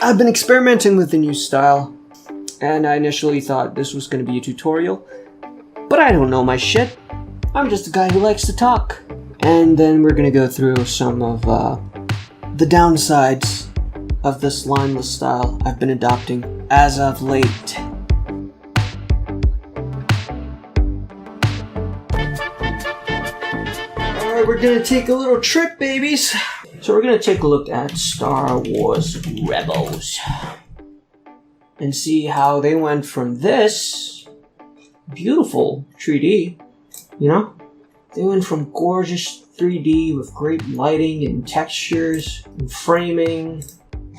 I've been experimenting with the new style, and I initially thought this was going to be a tutorial, but I don't know my shit. I'm just a guy who likes to talk. And then we're going to go through some of the downsides of this lineless style I've been adopting as of late. Alright, we're going to take a little trip, babies. So we're going to take a look at Star Wars Rebels and see how they went from this beautiful 3D, you know? They went from gorgeous 3D with great lighting and textures and framing.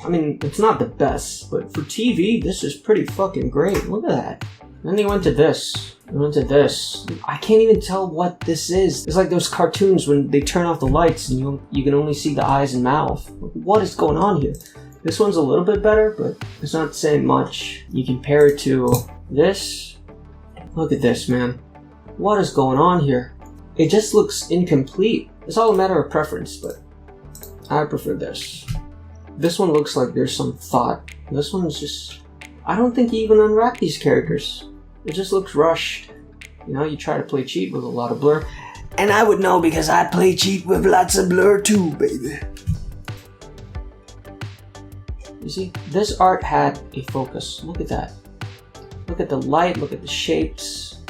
I mean, it's not the best, but for TV, this is pretty fucking great. Look at that. Then they went to this. They went to this. I can't even tell what this is. It's like those cartoons when they turn off the lights and you can only see the eyes and mouth. What is going on here? This one's a little bit better, but it's not saying much. You compare it to this. Look at this, man. What is going on here? It just looks incomplete. It's all a matter of preference, but I prefer this. This one looks like there's some thought. This one's just... I don't think you even unwrap these characters. It just looks rushed. You know, you try to play cheat with a lot of blur. And I would know because I play cheat with lots of blur too, baby. You see, this art had a focus. Look at that. Look at the light, look at the shapes.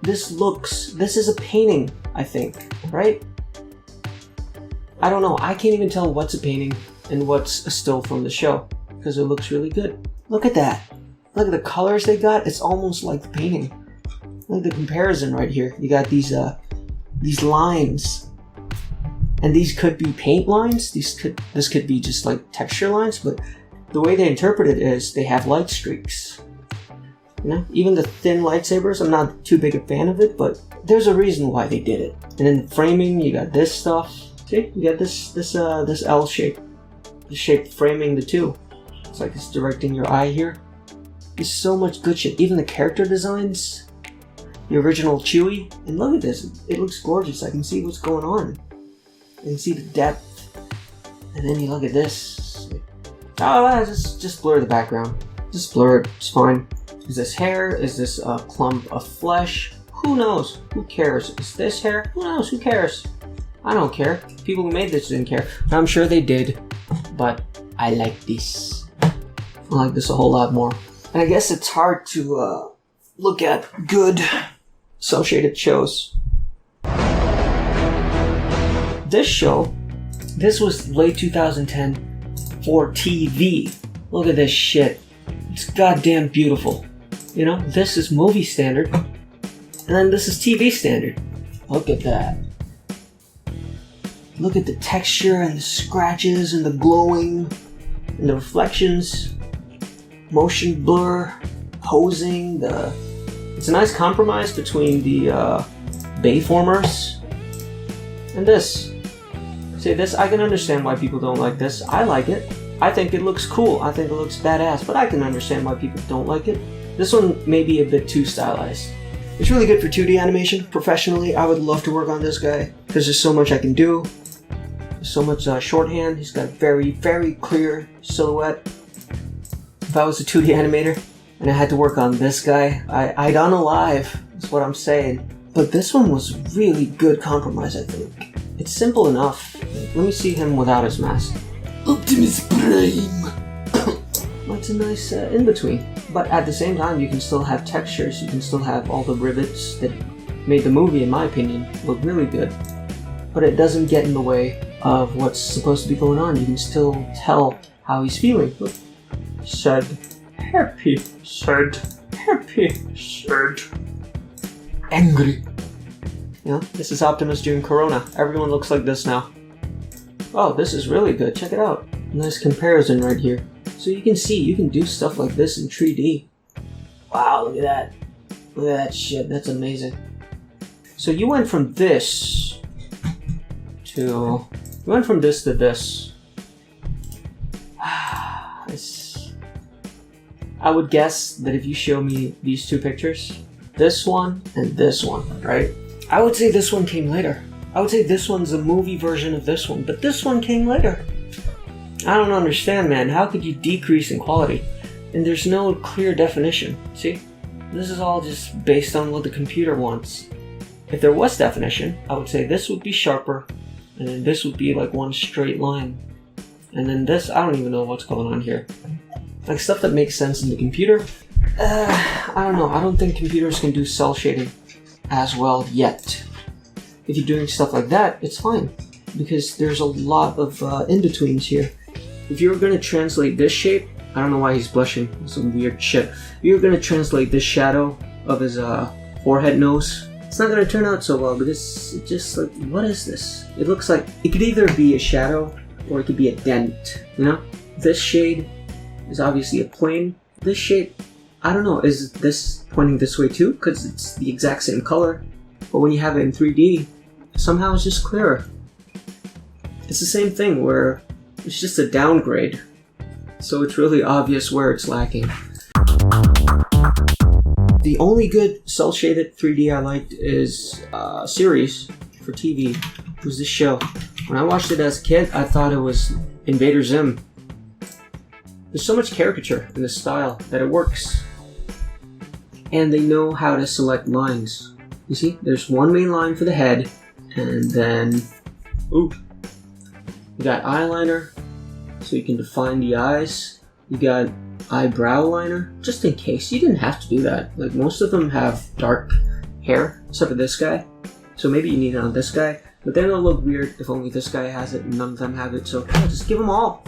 This is a painting, I think, right? I don't know, I can't even tell what's a painting and what's a still from the show, because it looks really good. Look at that. Look at the colors they got, it's almost like the painting. Look at the comparison right here. You got these lines. And these could be paint lines, this could be just like texture lines, but the way they interpret it is they have light streaks. You know, even the thin lightsabers, I'm not too big a fan of it, but there's a reason why they did it. And in the framing, you got this stuff. See, you got this L shape. The shape framing the two. It's like it's directing your eye here. There's so much good shit. Even the character designs. The original Chewie. And look at this. It looks gorgeous. I can see what's going on. I can see the depth. And then you look at this. Oh, just blur the background. Just blur it. It's fine. Is this hair? Is this a clump of flesh? Who knows? Who cares? Is this hair? Who knows? Who cares? I don't care. People who made this didn't care. I'm sure they did. But I like this. I like this a whole lot more. And I guess it's hard to look at good cel-shaded shows. This was late 2010 for TV. Look at this shit. It's goddamn beautiful. You know, this is movie standard, and then this is TV standard. Look at that. Look at the texture and the scratches and the glowing and the reflections. Motion blur, posing, it's a nice compromise between the Bayformers and this. See, this, I can understand why people don't like this. I like it. I think it looks cool. I think it looks badass, but I can understand why people don't like it. This one may be a bit too stylized. It's really good for 2D animation. Professionally, I would love to work on this guy because there's so much I can do. There's so much shorthand. He's got a very, very clear silhouette. If I was a 2D animator and I had to work on this guy, I'd unalive, is what I'm saying. But this one was really good compromise, I think. It's simple enough. Let me see him without his mask. Optimus Prime! It's a nice in-between. But at the same time, you can still have textures, you can still have all the rivets that made the movie, in my opinion, look really good. But it doesn't get in the way of what's supposed to be going on. You can still tell how he's feeling. Look. Sad. Happy. Sad. Happy. Sad. Angry. You know, this is Optimus during Corona. Everyone looks like this now. Oh, this is really good. Check it out. Nice comparison right here. So you can see, you can do stuff like this in 3D. Wow, look at that. Look at that shit, that's amazing. So you went from this to this. I would guess that if you show me these two pictures, this one and this one, right? I would say this one came later. I would say this one's a movie version of this one, but this one came later. I don't understand, man. How could you decrease in quality? And there's no clear definition. See? This is all just based on what the computer wants. If there was definition, I would say this would be sharper, and then this would be like one straight line. And then this, I don't even know what's going on here. Like stuff that makes sense in the computer. I don't know. I don't think computers can do cell shading as well yet. If you're doing stuff like that, it's fine. Because there's a lot of in-betweens here. If you're going to translate this shape, I don't know why he's blushing, some weird shit. If you're going to translate this shadow of his forehead nose, it's not going to turn out so well, because it's just like, what is this? It looks like, it could either be a shadow, or it could be a dent, you know? This shade is obviously a plane. This shape, I don't know, is this pointing this way too? Because it's the exact same color. But when you have it in 3D, somehow it's just clearer. It's the same thing where it's just a downgrade. So it's really obvious where it's lacking. The only good cel-shaded 3D I liked is a series for TV. It was this show. When I watched it as a kid, I thought it was Invader Zim. There's so much caricature in the style that it works. And they know how to select lines. You see, there's one main line for the head, and then, ooh, you got eyeliner, so you can define the eyes. You got eyebrow liner, just in case. You didn't have to do that. Like, most of them have dark hair, except for this guy. So maybe you need it on this guy. But then it'll look weird if only this guy has it and none of them have it. So yeah, just give them all.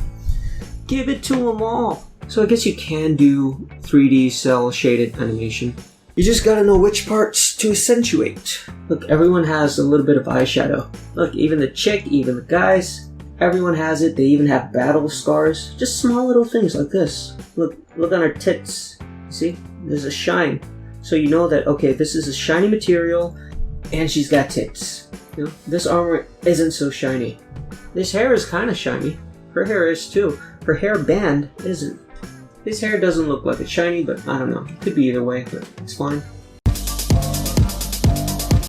Give it to them all. So I guess you can do 3D cell shaded animation. You just gotta know which parts to accentuate. Look, everyone has a little bit of eyeshadow. Look, even the chick, even the guys, everyone has it. They even have battle scars. Just small little things like this. Look on her tits. You see? There's a shine. So you know that, okay, this is a shiny material and she's got tits. You know, this armor isn't so shiny. This hair is kind of shiny. Her hair is too. Her hair band isn't. His hair doesn't look like it's shiny, but I don't know. It could be either way, but it's fine.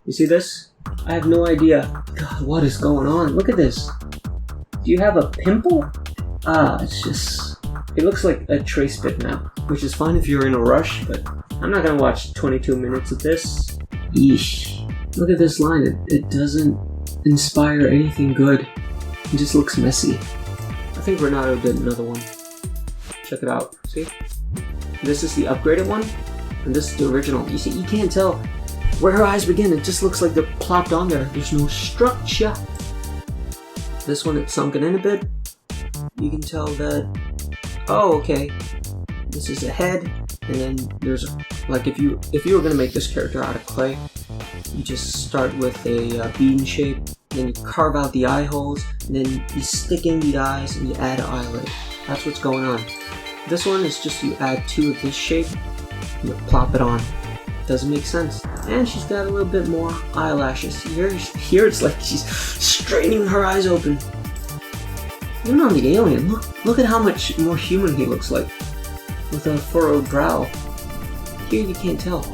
You see this? I have no idea. God, what is going on? Look at this. Do you have a pimple? It's just... It looks like a trace bitmap, which is fine if you're in a rush, but I'm not gonna watch 22 minutes of this. Yeesh. Look at this line. It doesn't inspire anything good. It just looks messy. I think Renato did another one. Check it out. See? This is the upgraded one, and this is the original. You see, you can't tell where her eyes begin. It just looks like they're plopped on there. There's no structure. This one, it's sunken in a bit. You can tell that, oh, okay, this is a head, and then there's, like, if you were gonna make this character out of clay, you just start with a bean shape, then you carve out the eye holes, and then you stick in the eyes, and you add an eyelid. That's what's going on. This one is just you add two of this shape, and you plop it on. Doesn't make sense. And she's got a little bit more eyelashes. Here it's like she's straining her eyes open. Even on the alien, look at how much more human he looks like, with a furrowed brow. Here you can't tell.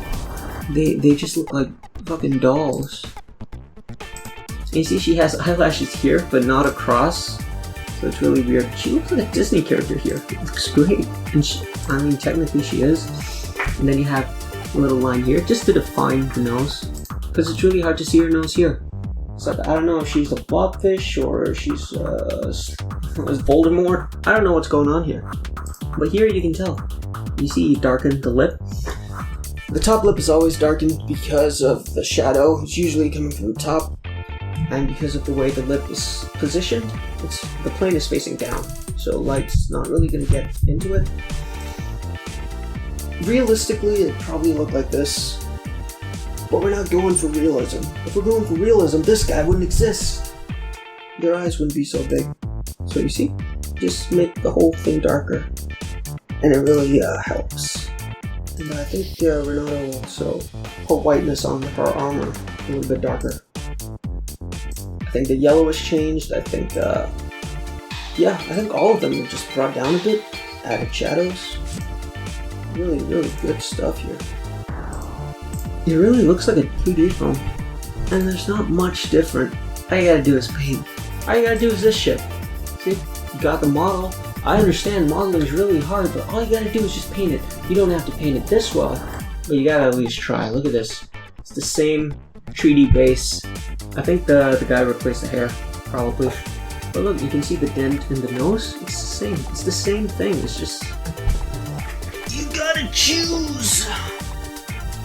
They just look like fucking dolls. You see, she has eyelashes here, but not across. So it's really weird. She looks like a Disney character here. It looks great. And I mean, technically she is. And then you have a little line here, just to define the nose. Because it's really hard to see her nose here. So I don't know if she's a blobfish or she's Voldemort. I don't know what's going on here. But here you can tell. You see, you darken the lip. The top lip is always darkened because of the shadow. It's usually coming from the top. And because of the way the lip is positioned, the plane is facing down. So light's not really going to get into it. Realistically, it'd probably look like this. But we're not going for realism. If we're going for realism, this guy wouldn't exist. Their eyes wouldn't be so big. So you see, just make the whole thing darker. And it really helps. And I think Renato also put whiteness on her armor a little bit darker. I think the yellow has changed. I think, I think all of them have just brought down a bit, added shadows. Really, really good stuff here. It really looks like a 2D film, and there's not much different. All you gotta do is paint. All you gotta do is this shit. See? You got the model. I understand modeling is really hard, but all you gotta do is just paint it. You don't have to paint it this well, but you gotta at least try. Look at this. It's the same 3D base. I think the guy replaced the hair, probably. But look, you can see the dent in the nose. It's the same. It's the same thing. It's just... You gotta choose!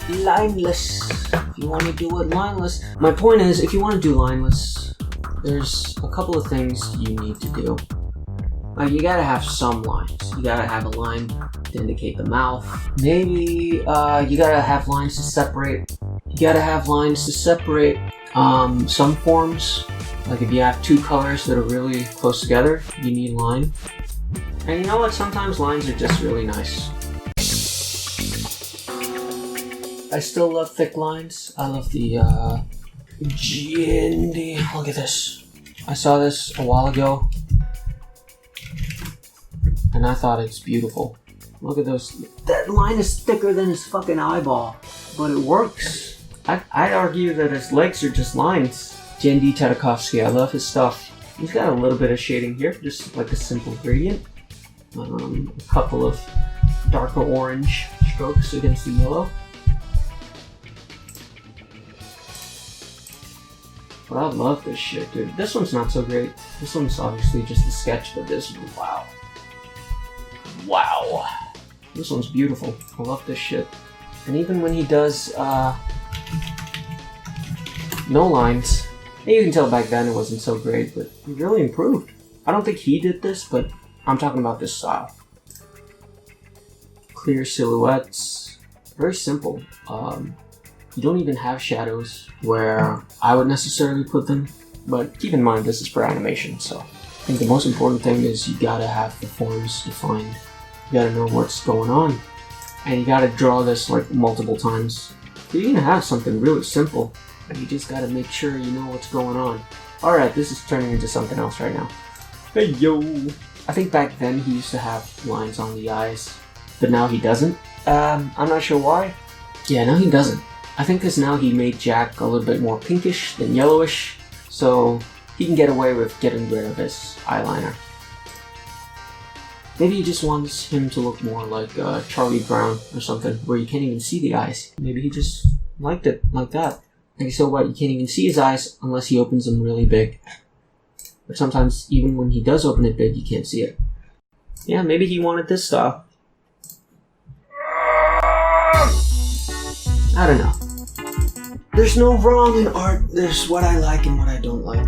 Lineless. If you want to do it lineless. My point is, if you want to do lineless, there's a couple of things you need to do. Like, you gotta have some lines. You gotta have a line to indicate the mouth. Maybe, you gotta have lines to separate. You gotta have lines to separate some forms. Like if you have two colors that are really close together, you need line. And you know what? Sometimes lines are just really nice. I still love thick lines. I love the G&D. Look at this. I saw this a while ago, and I thought it's beautiful. Look at those. That line is thicker than his fucking eyeball, but it works. I'd argue that his legs are just lines. G&D Tartakovsky, I love his stuff. He's got a little bit of shading here, just like a simple gradient. A couple of darker orange strokes against the yellow. But I love this shit, dude. This one's not so great. This one's obviously just a sketch, but this one, wow. Wow. This one's beautiful. I love this shit. And even when he does, no lines, and you can tell back then it wasn't so great, but he really improved. I don't think he did this, but I'm talking about this style. Clear silhouettes. Very simple. You don't even have shadows where I would necessarily put them, but keep in mind this is for animation, so I think the most important thing is you gotta have the forms defined. You gotta know what's going on, and you gotta draw this like multiple times. You're gonna have something really simple, and you just gotta make sure you know what's going on. Alright, this is turning into something else right now. Hey yo! I think back then he used to have lines on the eyes, but now he doesn't. I'm not sure why. Yeah, now he doesn't. I think because now he made Jack a little bit more pinkish than yellowish, so he can get away with getting rid of his eyeliner. Maybe he just wants him to look more like Charlie Brown or something, where you can't even see the eyes. Maybe he just liked it like that. Like, so what, you can't even see his eyes unless he opens them really big. But sometimes, even when he does open it big, you can't see it. Yeah, maybe he wanted this style. I don't know. There's no wrong in art, there's what I like and what I don't like.